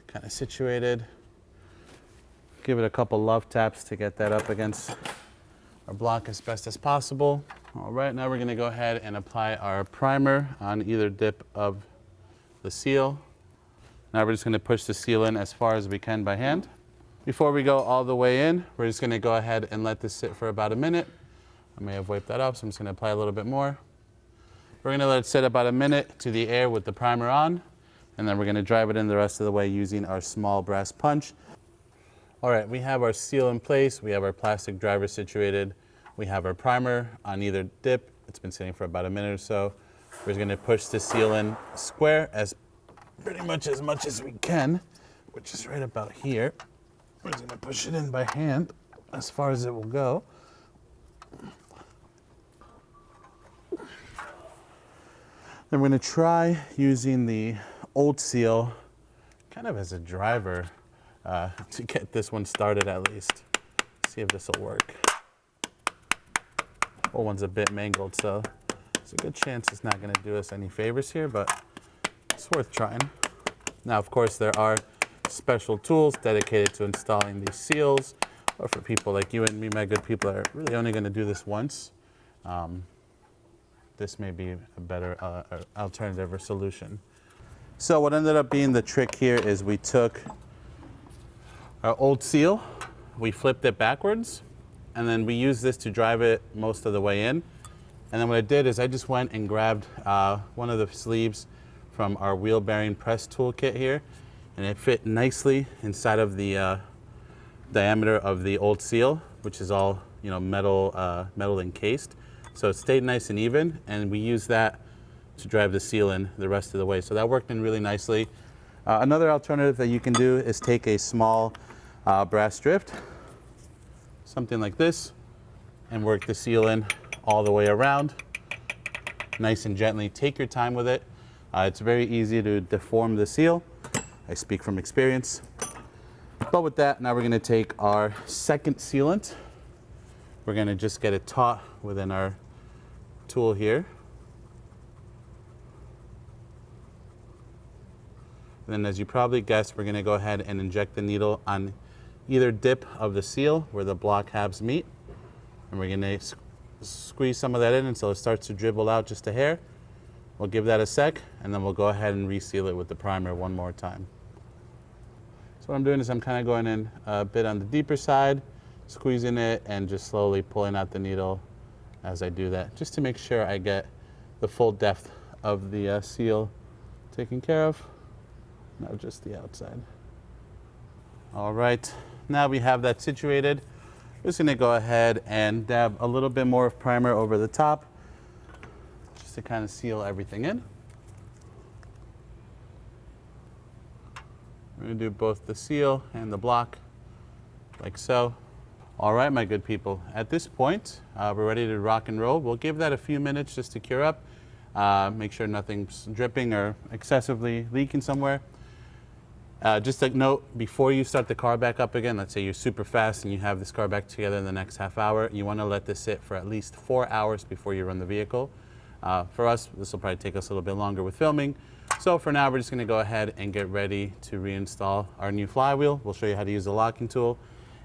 kind of situated. Give it a couple love taps to get that up against our block as best as possible. All right, now we're going to go ahead and apply our primer on either dip of the seal. Now we're just going to push the seal in as far as we can by hand. Before we go all the way in, we're just going to go ahead and let this sit for about a minute. I may have wiped that off, so I'm just going to apply a little bit more. We're going to let it sit about a minute to the air with the primer on, and then we're going to drive it in the rest of the way using our small brass punch. All right, we have our seal in place. We have our plastic driver situated. We have our primer on either dip. It's been sitting for about a minute or so. We're just going to push the seal in square pretty much as much as we can, which is right about here. We're just going to push it in by hand as far as it will go. Then we're going to try using the old seal kind of as a driver to get this one started at least. See if this will work. Old one's a bit mangled, so there's a good chance it's not going to do us any favors here, but it's worth trying. Now, of course, there are special tools dedicated to installing these seals, or for people like you and me, my good people, are really only going to do this once. This may be a better alternative or solution. So what ended up being the trick here is we took our old seal, we flipped it backwards, and then we used this to drive it most of the way in. And then what I did is I just went and grabbed one of the sleeves from our wheel bearing press toolkit here, and it fit nicely inside of the diameter of the old seal, which is all metal encased. So it stayed nice and even, and we used that to drive the seal in the rest of the way. So that worked in really nicely. Another alternative that you can do is take a small brass drift, something like this, and work the seal in all the way around, nice and gently. Take your time with it. It's very easy to deform the seal. I speak from experience. But with that, now we're going to take our second sealant. We're going to just get it taut within our tool here. And then, as you probably guessed, we're going to go ahead and inject the needle on either dip of the seal where the block halves meet. And we're going to squeeze some of that in until it starts to dribble out just a hair. We'll give that a sec, and then we'll go ahead and reseal it with the primer one more time. So what I'm doing is I'm kind of going in a bit on the deeper side, squeezing it, and just slowly pulling out the needle as I do that, just to make sure I get the full depth of the seal taken care of, not just the outside. All right, now we have that situated. We're just going to go ahead and dab a little bit more of primer over the top, just to kind of seal everything in. We're going to do both the seal and the block, like so. All right, my good people, at this point, we're ready to rock and roll. We'll give that a few minutes just to cure up, make sure nothing's dripping or excessively leaking somewhere. Just a note, before you start the car back up again, let's say you're super fast and you have this car back together in the next half hour, you want to let this sit for at least 4 hours before you run the vehicle. For us, this will probably take us a little bit longer with filming. So for now, we're just going to go ahead and get ready to reinstall our new flywheel. We'll show you how to use the locking tool.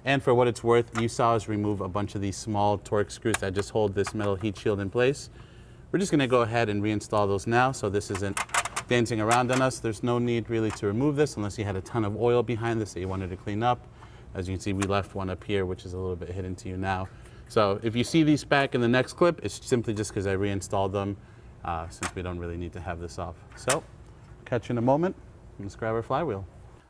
And for what it's worth, you saw us remove a bunch of these small torque screws that just hold this metal heat shield in place. We're just going to go ahead and reinstall those now, so this isn't dancing around on us. There's no need really to remove this unless you had a ton of oil behind this that you wanted to clean up. As you can see, we left one up here, which is a little bit hidden to you now. So if you see these back in the next clip, it's simply just because I reinstalled them, since we don't really need to have this off. So catch you in a moment. Let's grab our flywheel.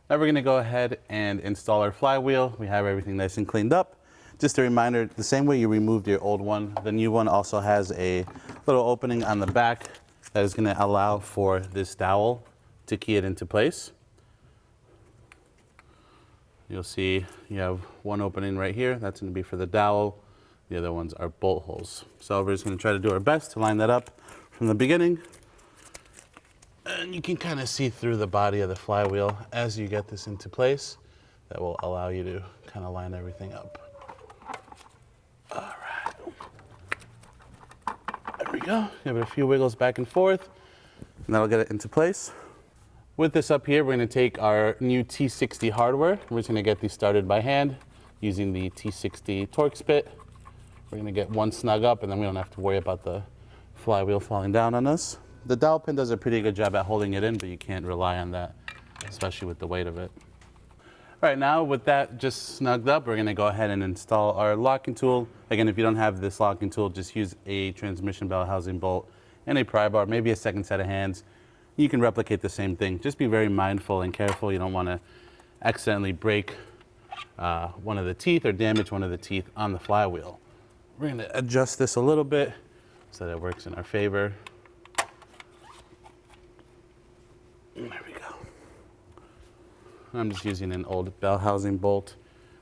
Now we're going to go ahead and install our flywheel. We have everything nice and cleaned up. Just a reminder, the same way you removed your old one, the new one also has a little opening on the back that is going to allow for this dowel to key it into place. You'll see you have one opening right here. That's going to be for the dowel. The other ones are bolt holes. So we're just going to try to do our best to line that up from the beginning. And you can kind of see through the body of the flywheel as you get this into place. That will allow you to kind of line everything up. All right. There we go. Give it a few wiggles back and forth, and that'll get it into place. With this up here, we're going to take our new T60 hardware. We're just going to get these started by hand using the T60 torque spit. We're going to get one snug up, and then we don't have to worry about the flywheel falling down on us. The dowel pin does a pretty good job at holding it in, but you can't rely on that, especially with the weight of it. All right, now with that just snugged up, we're going to go ahead and install our locking tool. Again, if you don't have this locking tool, just use a transmission bell housing bolt and a pry bar, maybe a second set of hands. You can replicate the same thing. Just be very mindful and careful. You don't want to accidentally break one of the teeth or damage one of the teeth on the flywheel. We're going to adjust this a little bit so that it works in our favor. There we go. I'm just using an old bell housing bolt.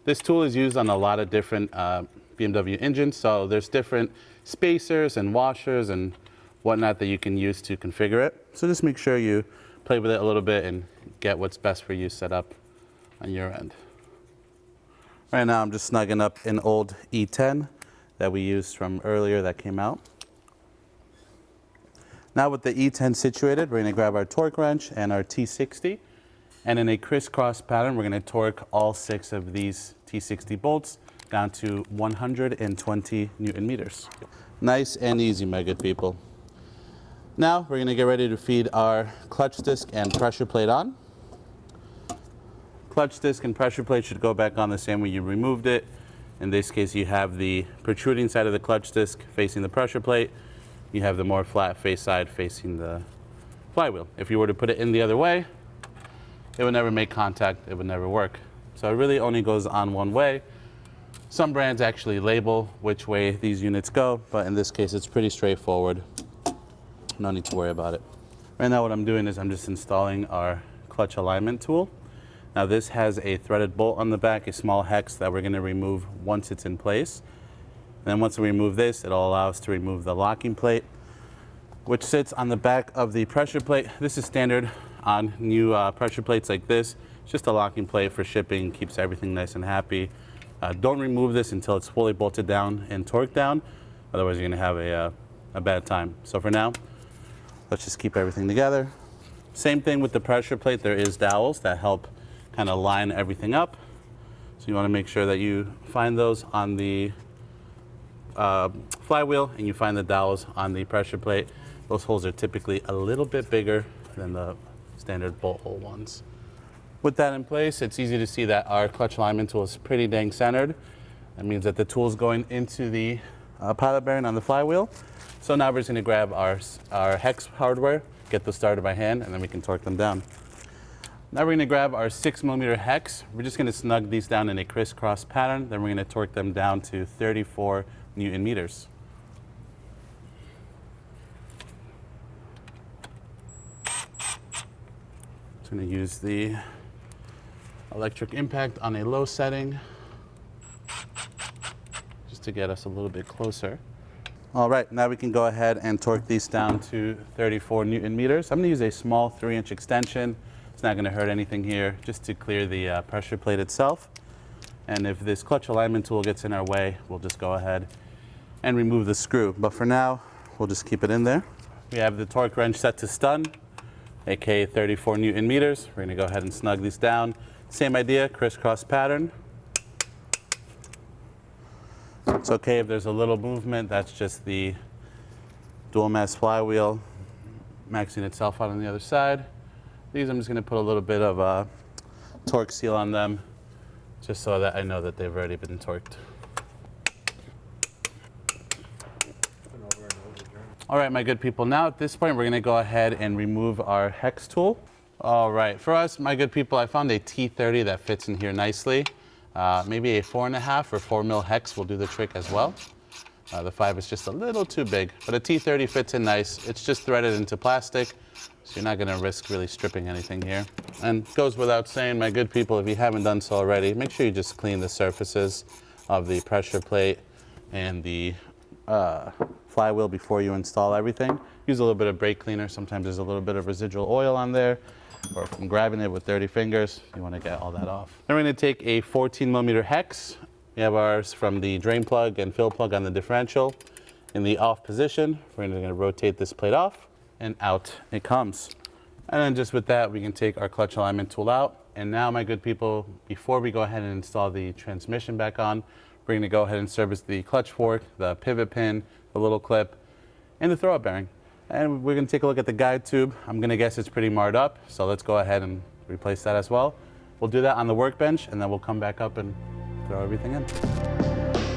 This tool is used on a lot of different BMW engines, so there's different spacers and washers and whatnot that you can use to configure it. So just make sure you play with it a little bit and get what's best for you set up on your end. Right now I'm just snugging up an old E10 that we used from earlier that came out. Now with the E10 situated, we're going to grab our torque wrench and our T60, and in a crisscross pattern, we're going to torque all 6 of these T60 bolts down to 120 Newton meters. Nice and easy, my good people. Now we're going to get ready to feed our clutch disc and pressure plate on. Clutch disc and pressure plate should go back on the same way you removed it. In this case, you have the protruding side of the clutch disc facing the pressure plate. You have the more flat face side facing the flywheel. If you were to put it in the other way, it would never make contact, it would never work. So it really only goes on one way. Some brands actually label which way these units go, but in this case it's pretty straightforward. No need to worry about it. Right now what I'm doing is I'm just installing our clutch alignment tool. Now this has a threaded bolt on the back, a small hex that we're going to remove once it's in place. And then once we remove this, it'll allow us to remove the locking plate, which sits on the back of the pressure plate. This is standard on new pressure plates like this. It's just a locking plate for shipping, keeps everything nice and happy. Don't remove this until it's fully bolted down and torqued down, otherwise you're going to have a bad time. So for now, let's just keep everything together. Same thing with the pressure plate. There is dowels that help kind of line everything up. So you want to make sure that you find those on the flywheel and you find the dowels on the pressure plate. Those holes are typically a little bit bigger than the standard bolt hole ones. With that in place, it's easy to see that our clutch alignment tool is pretty dang centered. That means that the tool is going into the pilot bearing on the flywheel. So now we're just going to grab our hex hardware, get those started by hand, and then we can torque them down. Now we're going to grab our 6mm hex. We're just going to snug these down in a crisscross pattern. Then we're going to torque them down to 34 Newton meters. Just going to use the electric impact on a low setting just to get us a little bit closer. All right, now we can go ahead and torque these down to 34 Newton meters. I'm going to use a small 3-inch extension. It's not going to hurt anything here, just to clear the pressure plate itself. And if this clutch alignment tool gets in our way, we'll just go ahead and remove the screw. But for now, we'll just keep it in there. We have the torque wrench set to stun, aka 34 Newton meters. We're going to go ahead and snug these down. Same idea, crisscross pattern. It's okay if there's a little movement. That's just the dual mass flywheel maxing itself out on the other side. These I'm just going to put a little bit of a torque seal on them just so that I know that they've already been torqued. All right, my good people, now at this point we're going to go ahead and remove our hex tool. All right, for us, my good people, I found a T30 that fits in here nicely. Maybe a 4.5 or 4mm hex will do the trick as well. The 5 is just a little too big, but a T30 fits in nice. It's just threaded into plastic, so you're not going to risk really stripping anything here. And goes without saying, my good people, if you haven't done so already, make sure you just clean the surfaces of the pressure plate and the flywheel before you install everything. use a little bit of brake cleaner. Sometimes there's a little bit of residual oil on there, or from grabbing it with dirty fingers, you want to get all that off. Then we're going to take a 14mm hex. We have ours from the drain plug and fill plug on the differential. In the off position, we're going to rotate this plate off, and out it comes. And then just with that, we can take our clutch alignment tool out. And now, my good people, before we go ahead and install the transmission back on, we're going to go ahead and service the clutch fork, the pivot pin, the little clip, and the throw-up bearing. And we're going to take a look at the guide tube. I'm going to guess it's pretty marred up, so let's go ahead and replace that as well. We'll do that on the workbench, and then we'll come back up and throw everything in.